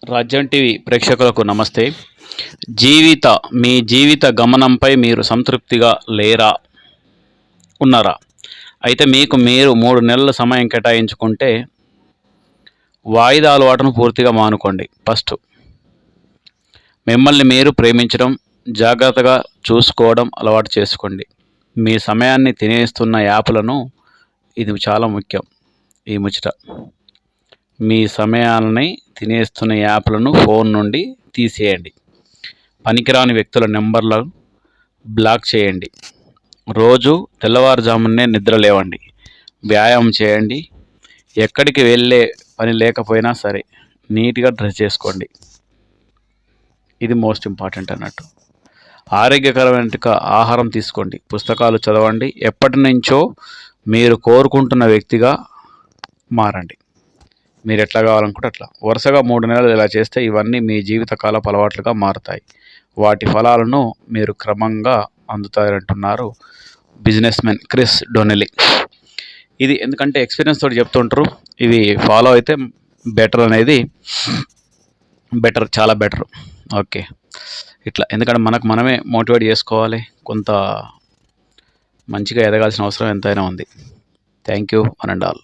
రాజ్యం టీవీ ప్రేక్షకులకు నమస్తే. మీ జీవిత గమనంపై మీరు సంతృప్తిగా లేరా, ఉన్నారా? అయితే మీరు 3 నెలల సమయం కేటాయించుకుంటే వాయిదా అలవాటును పూర్తిగా మానుకోండి. ఫస్ట్, మిమ్మల్ని మీరు ప్రేమించడం, జాగ్రత్తగా చూసుకోవడం అలవాటు చేసుకోండి. మీ సమయాన్ని తినేస్తున్న యాప్లను, ఇది చాలా ముఖ్యం ఈ ముచ్చట, మీ సమయాన్ని తినేస్తున్న యాప్లను ఫోన్ నుండి తీసేయండి. పనికిరాని వ్యక్తుల నెంబర్లను బ్లాక్ చేయండి. రోజు తెల్లవారుజామునే నిద్ర లేవండి. వ్యాయామం చేయండి. ఎక్కడికి వెళ్ళే పని లేకపోయినా సరే నీట్గా డ్రెస్ చేసుకోండి. ఇది మోస్ట్ ఇంపార్టెంట్ అన్నట్టు. ఆరోగ్యకరమైన ఆహారం తీసుకోండి. పుస్తకాలు చదవండి. ఎప్పటి నుంచో మీరు కోరుకుంటున్న వ్యక్తిగా మారండి. మీరు ఎట్లా కావాలనుకుంటే అట్లా. వరుసగా 3 నెలలు ఇలా చేస్తే ఇవన్నీ మీ జీవితకాలపు అలవాట్లుగా మారుతాయి. వాటి ఫలాలను మీరు క్రమంగా అందుతారంటున్నారు బిజినెస్ మ్యాన్ క్రిస్ డొనెల్లీ. ఇది ఎందుకంటే ఎక్స్పీరియన్స్ తోటి చెప్తుంటారు. ఇవి ఫాలో అయితే బెటర్ అనేది, చాలా బెటర్. ఓకే, ఇట్లా ఎందుకంటే మనమే మోటివేట్ చేసుకోవాలి. కొంత మంచిగా ఎదగాల్సిన అవసరం ఎంతైనా ఉంది. Thank you one and all.